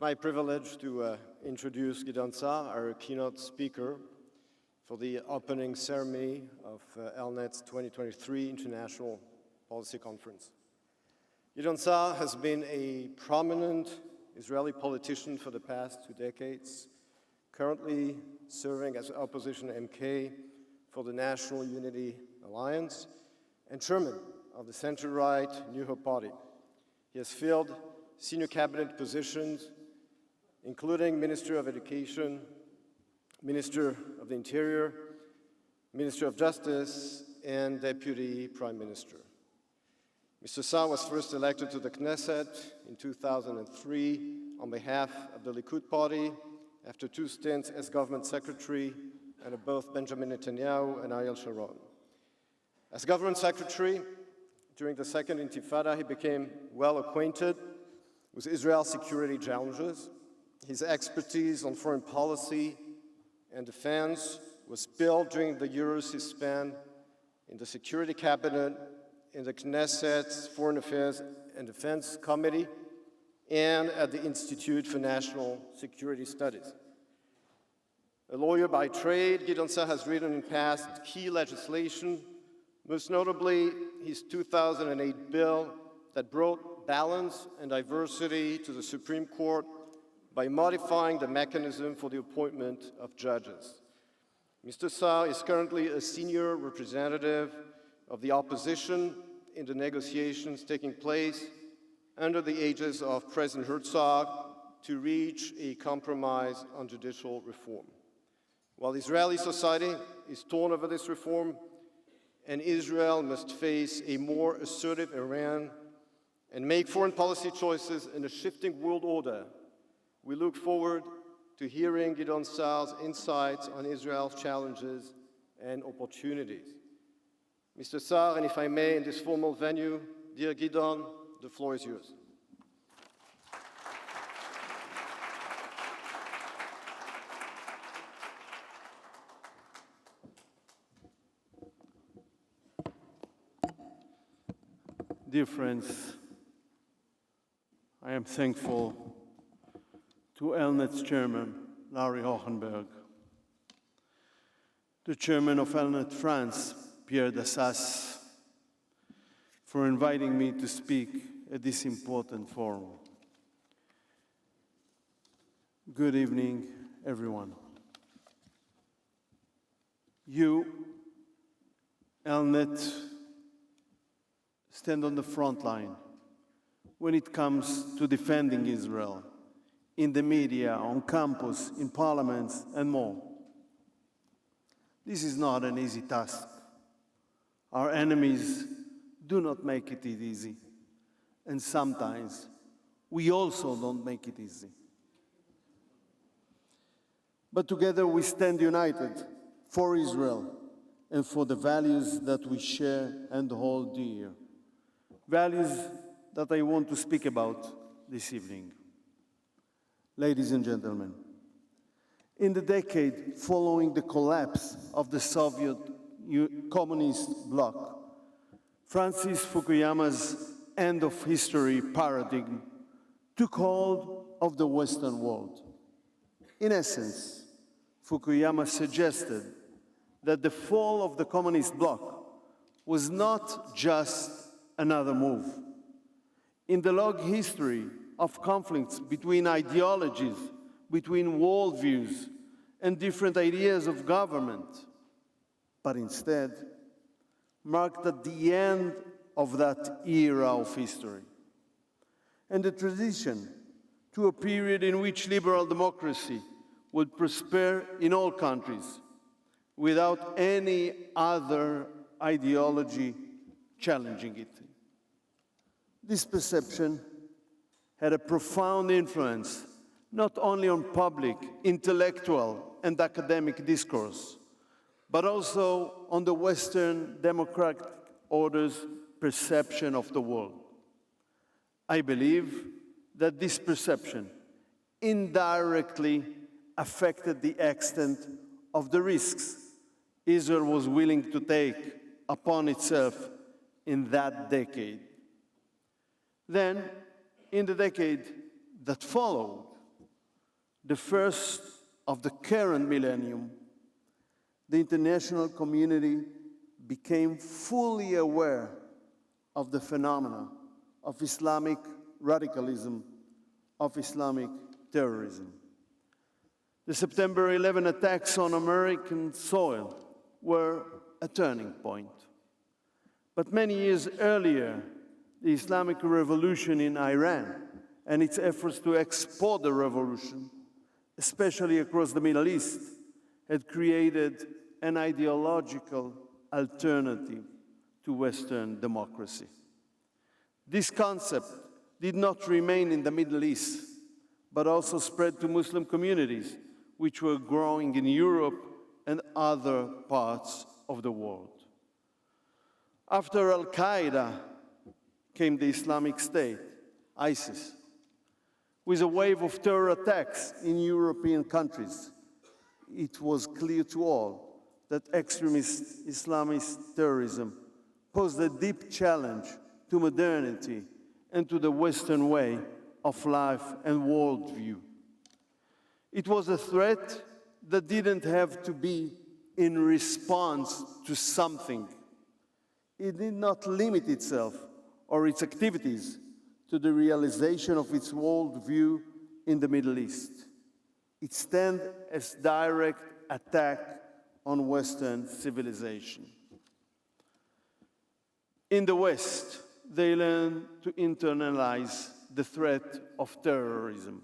my privilege to introduce Gideon, our keynote speaker for the opening ceremony of ELNET's 2023 International Policy Conference. Gideon has been a prominent Israeli politician for the past 2 decades, currently serving as opposition MK for the National Unity Alliance and chairman of the center-right New Hope Party. He has filled senior cabinet positions, including Minister of Education, Minister of the Interior, Minister of Justice, and Deputy Prime Minister. Mr. Saar was first elected to the Knesset in 2003 on behalf of the Likud Party after 2 stints as government secretary under both Benjamin Netanyahu and Ariel Sharon. As government secretary, during the Second Intifada, he became well acquainted with Israel's security challenges. His expertise on foreign policy and defense was built during the years he spent in the Security Cabinet, in the Knesset's Foreign Affairs and Defense Committee, and at the Institute for National Security Studies. A lawyer by trade, Gideon has written and passed key legislation, most notably his 2008 bill that brought balance and diversity to the Supreme Court by modifying the mechanism for the appointment of judges. Mr. Saar is currently a senior representative of the opposition in the negotiations taking place under the aegis of President Herzog to reach a compromise on judicial reform. While Israeli society is torn over this reform, and Israel must face a more assertive Iran and make foreign policy choices in a shifting world order, we look forward to hearing Gideon Saar's insights on Israel's challenges and opportunities. Mr. Saar, and if I may, in this formal venue, dear Gideon, the floor is yours. Dear friends, I am thankful to ELNET's chairman, Larry Hochenberg, the chairman of ELNET France, Pierre Dassas, for inviting me to speak at this important forum. Good evening, everyone. You, ELNET, stand on the front line when it comes to defending Israel, in the media, on campus, in parliaments, and more. This is not an easy task. Our enemies do not make it easy, and sometimes we also don't make it easy. But together we stand united for Israel and for the values that we share and hold dear. Values that I want to speak about this evening. Ladies and gentlemen, in the decade following the collapse of the Soviet communist bloc, Francis Fukuyama's end of history paradigm took hold of the Western world. In essence, Fukuyama suggested that the fall of the communist bloc was not just another move. In the long history of conflicts between ideologies, between worldviews, and different ideas of government, but instead marked at the end of that era of history, and the transition to a period in which liberal democracy would prosper in all countries without any other ideology challenging it. This perception had a profound influence not only on public, intellectual, and academic discourse, but also on the Western democratic order's perception of the world. I believe that this perception indirectly affected the extent of the risks Israel was willing to take upon itself in that decade. Then, in the decade that followed, the first of the current millennium, the international community became fully aware of the phenomena of Islamic radicalism, of Islamic terrorism. The September 11 attacks on American soil were a turning point. But many years earlier, the Islamic Revolution in Iran and its efforts to export the revolution, especially across the Middle East, had created an ideological alternative to Western democracy. This concept did not remain in the Middle East, but also spread to Muslim communities, which were growing in Europe and other parts of the world. After Al-Qaeda came the Islamic State, ISIS, with a wave of terror attacks in European countries. It was clear to all that extremist Islamist terrorism posed a deep challenge to modernity and to the Western way of life and worldview. It was a threat that didn't have to be in response to something. It did not limit itself or its activities to the realization of its worldview in the Middle East. It stands as direct attack on Western civilization. In the West, they learn to internalize the threat of terrorism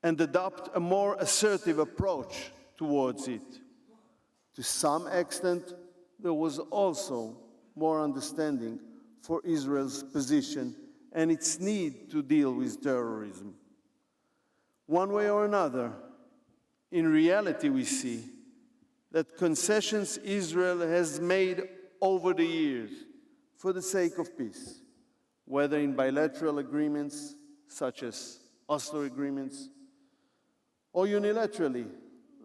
and adopt a more assertive approach towards it. To some extent, there was also more understanding for Israel's position and its need to deal with terrorism. One way or another, in reality we see that concessions Israel has made over the years for the sake of peace, whether in bilateral agreements such as Oslo agreements, or unilaterally,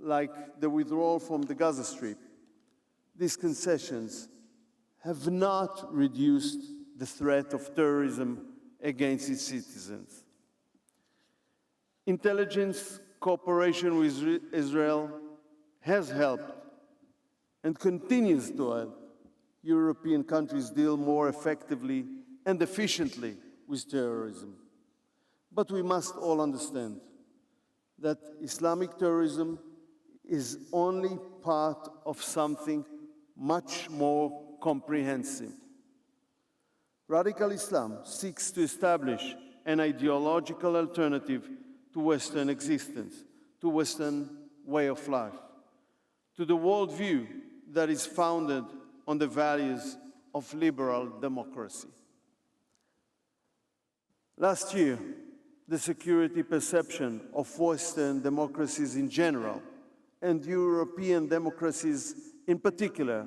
like the withdrawal from the Gaza Strip, these concessions have not reduced the threat of terrorism against its citizens. Intelligence cooperation with Israel has helped and continues to help European countries deal more effectively and efficiently with terrorism. But we must all understand that Islamic terrorism is only part of something much more comprehensive. Radical Islam seeks to establish an ideological alternative to Western existence, to Western way of life, to the worldview that is founded on the values of liberal democracy. Last year, the security perception of Western democracies in general and European democracies in particular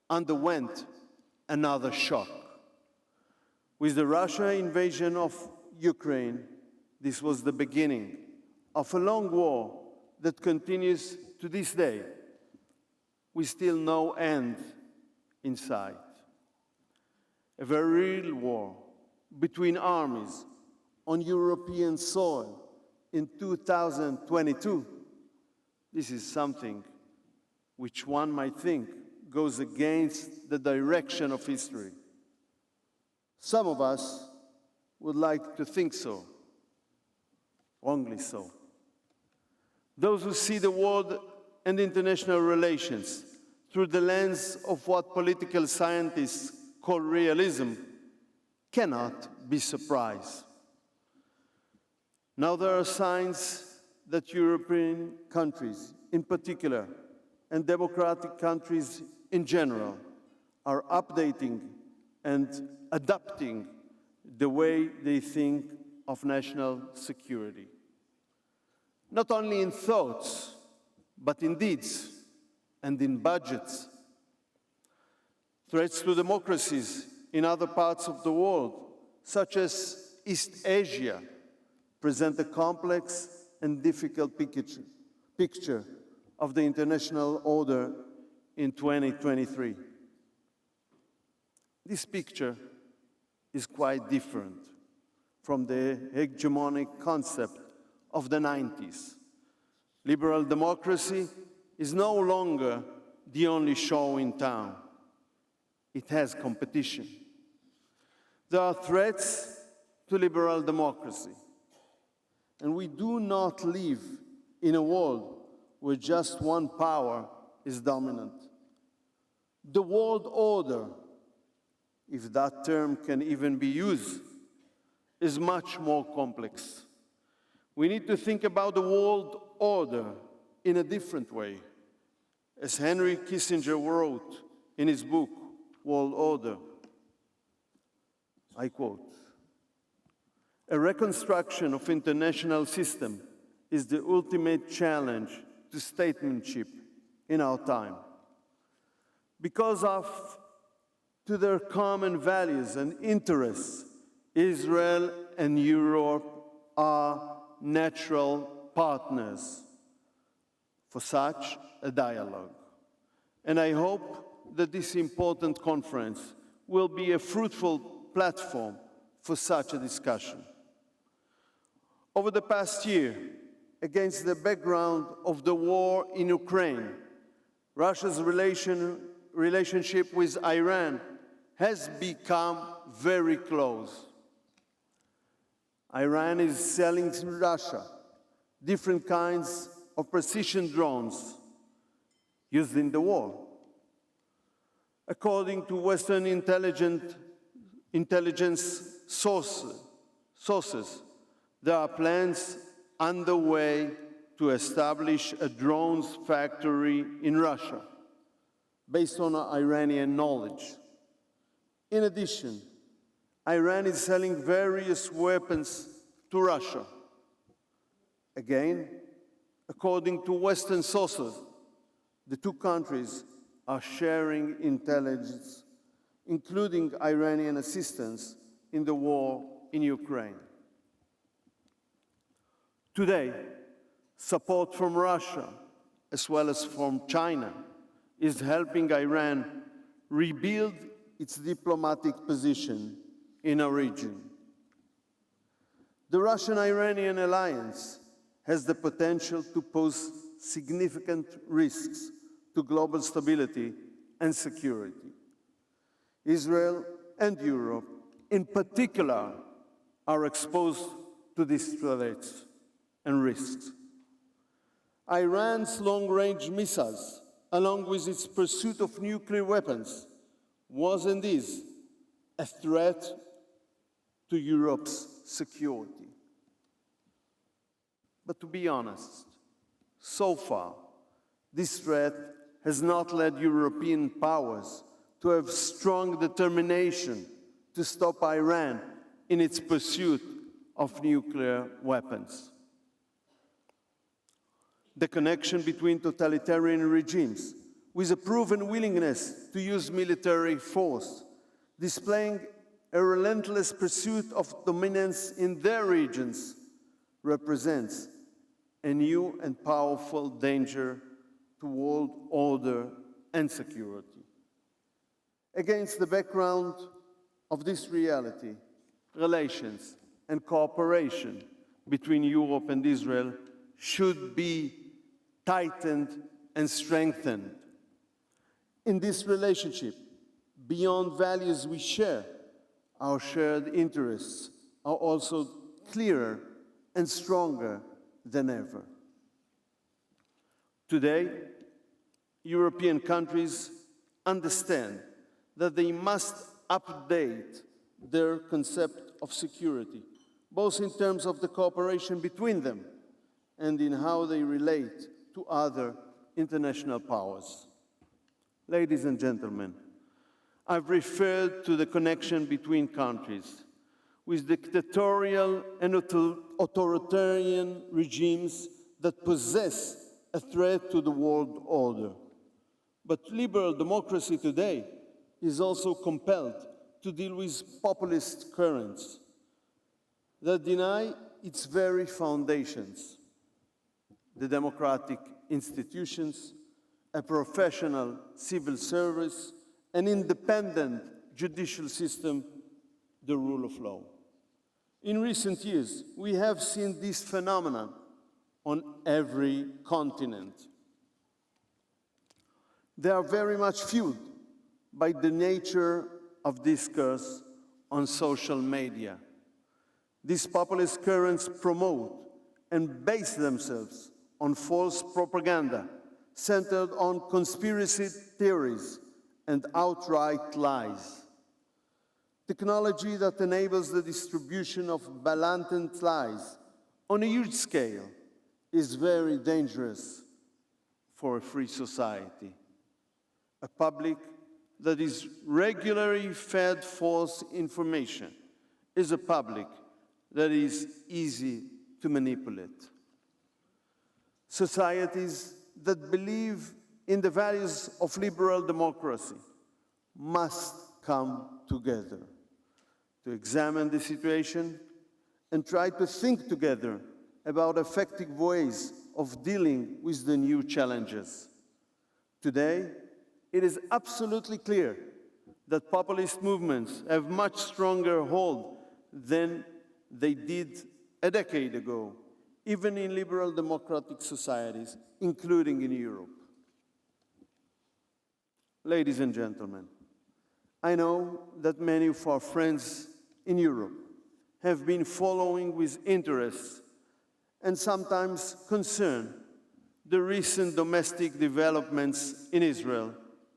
underwent another shock. With the Russian invasion of Ukraine, this was the beginning of a long war that continues to this day, with still no end in sight. A very real war between armies on European soil in 2022. This is something which one might think goes against the direction of history. Some of us would like to think so, wrongly so. Those who see the world and international relations through the lens of what political scientists call realism cannot be surprised. Now there are signs that European countries in particular, and democratic countries in general, are updating and adapting the way they think of national security. Not only in thoughts, but in deeds and in budgets. Threats to democracies in other parts of the world, such as East Asia, present a complex and difficult picture of the international order in 2023. This picture is quite different from the hegemonic concept of the 90s. Liberal democracy is no longer the only show in town. It has competition. There are threats to liberal democracy, and we do not live in a world where just one power is dominant. The world order, if that term can even be used, is much more complex. We need to think about the world order in a different way. As Henry Kissinger wrote in his book, World Order, I quote, "A reconstruction of international system is the ultimate challenge to statesmanship in our time. Because to their common values and interests, Israel and Europe are natural partners for such a dialogue. And I hope that this important conference will be a fruitful platform for such a discussion." Over the past year, against the background of the war in Ukraine, Russia's relationship with Iran has become very close. Iran is selling to Russia different kinds of precision drones used in the war. According to Western intelligence sources, there are plans underway to establish a drones factory in Russia based on Iranian knowledge. In addition, Iran is selling various weapons to Russia. Again, according to Western sources, the two countries are sharing intelligence, including Iranian assistance in the war in Ukraine. Today, support from Russia, as well as from China, is helping Iran rebuild its diplomatic position in our region. The Russian-Iranian alliance has the potential to pose significant risks to global stability and security. Israel and Europe, in particular, are exposed to these threats and risks. Iran's long-range missiles, along with its pursuit of nuclear weapons, was and is a threat to Europe's security. But to be honest, so far, this threat has not led European powers to have strong determination to stop Iran in its pursuit of nuclear weapons. The connection between totalitarian regimes with a proven willingness to use military force, displaying a relentless pursuit of dominance in their regions, represents a new and powerful danger to world order and security. Against the background of this reality, relations and cooperation between Europe and Israel should be tightened and strengthened. In this relationship, beyond values we share, our shared interests are also clearer and stronger than ever. Today, European countries understand that they must update their concept of security, both in terms of the cooperation between them and in how they relate to other international powers. Ladies and gentlemen, I've referred to the connection between countries with dictatorial and authoritarian regimes that possess a threat to the world order. But liberal democracy today is also compelled to deal with populist currents that deny its very foundations: the democratic institutions, a professional civil service, an independent judicial system, the rule of law. In recent years, we have seen this phenomenon on every continent. They are very much fueled by the nature of discourse on social media. These populist currents promote and base themselves on false propaganda centered on conspiracy theories and outright lies. Technology that enables the distribution of blatant lies on a huge scale is very dangerous for a free society. A public that is regularly fed false information is a public that is easy to manipulate. Societies that believe in the values of liberal democracy must come together to examine the situation and try to think together about effective ways of dealing with the new challenges. Today, it is absolutely clear that populist movements have much stronger hold than they did a decade ago, even in liberal democratic societies, including in Europe. Ladies and gentlemen, I know that many of our friends in Europe have been following with interest and sometimes concern the recent domestic developments in Israel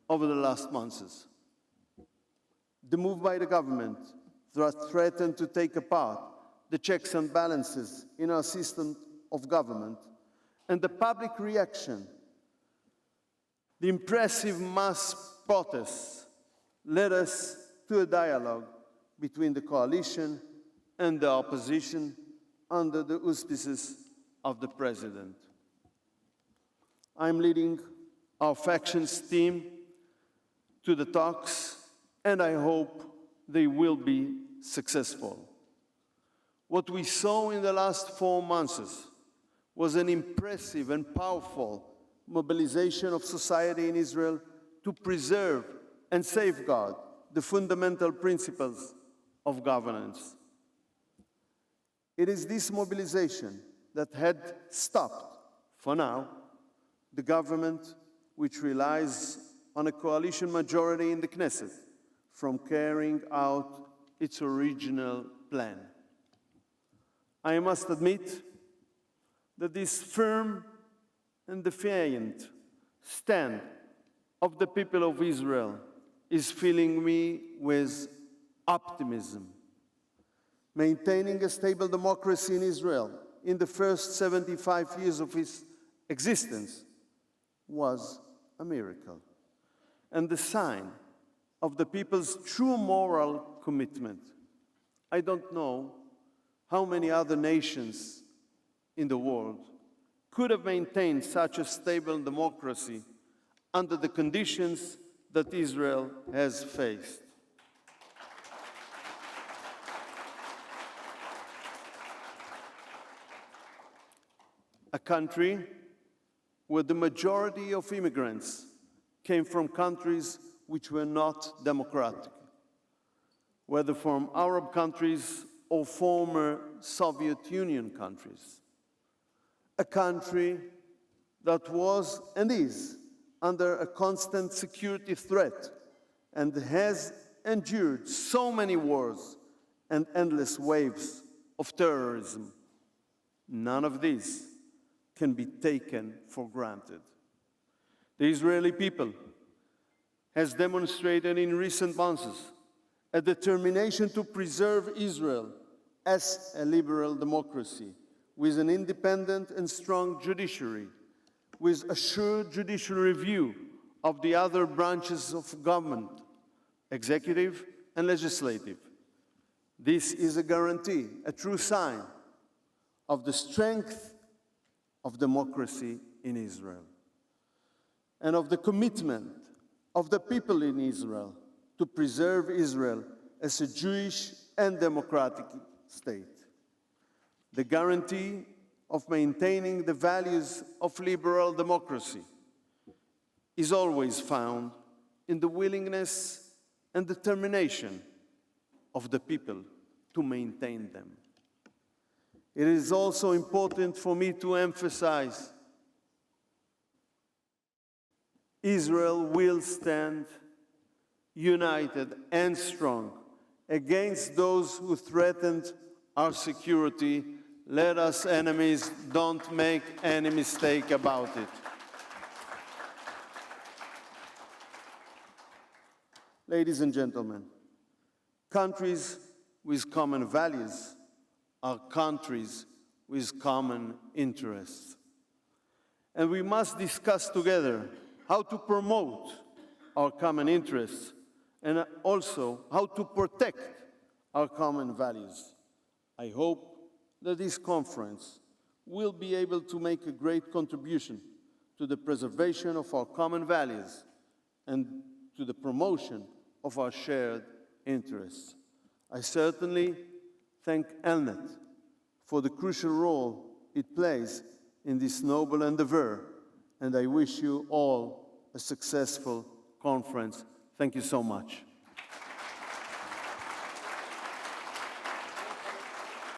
over the last months. The move by the government that threatened to take apart the checks and balances in our system of government, and the public reaction, the impressive mass protests, led us to a dialogue between the coalition and the opposition under the auspices of the President. I'm leading our factions team to the talks, and I hope they will be successful. What we saw in the last 4 months was an impressive and powerful mobilization of society in Israel to preserve and safeguard the fundamental principles of governance. It is this mobilization that had stopped, for now, the government, which relies on a coalition majority in the Knesset, from carrying out its original plan. I must admit that this firm and defiant stand of the people of Israel is filling me with optimism. Maintaining a stable democracy in Israel in the first 75 years of its existence was a miracle, and the sign of the people's true moral commitment. I don't know how many other nations in the world could have maintained such a stable democracy under the conditions that Israel has faced. A country where the majority of immigrants came from countries which were not democratic, whether from Arab countries or former Soviet Union countries. A country that was and is under a constant security threat and has endured so many wars and endless waves of terrorism. None of these can be taken for granted. The Israeli people has demonstrated in recent months a determination to preserve Israel as a liberal democracy with an independent and strong judiciary, with assured judicial review of the other branches of government, executive and legislative. This is a guarantee, a true sign of the strength of democracy in Israel and of the commitment of the people in Israel to preserve Israel as a Jewish and democratic state. The guarantee of maintaining the values of liberal democracy is always found in the willingness and determination of the people to maintain them. It is also important for me to emphasize Israel will stand united and strong against those who threatened our security. Let us, enemies, don't make any mistake about it. Ladies and gentlemen, countries with common values are countries with common interests. And we must discuss together how to promote our common interests and also how to protect our common values. I hope that this conference will be able to make a great contribution to the preservation of our common values and to the promotion of our shared interests. I certainly thank ELNET for the crucial role it plays in this noble endeavor, and I wish you all a successful conference. Thank you so much.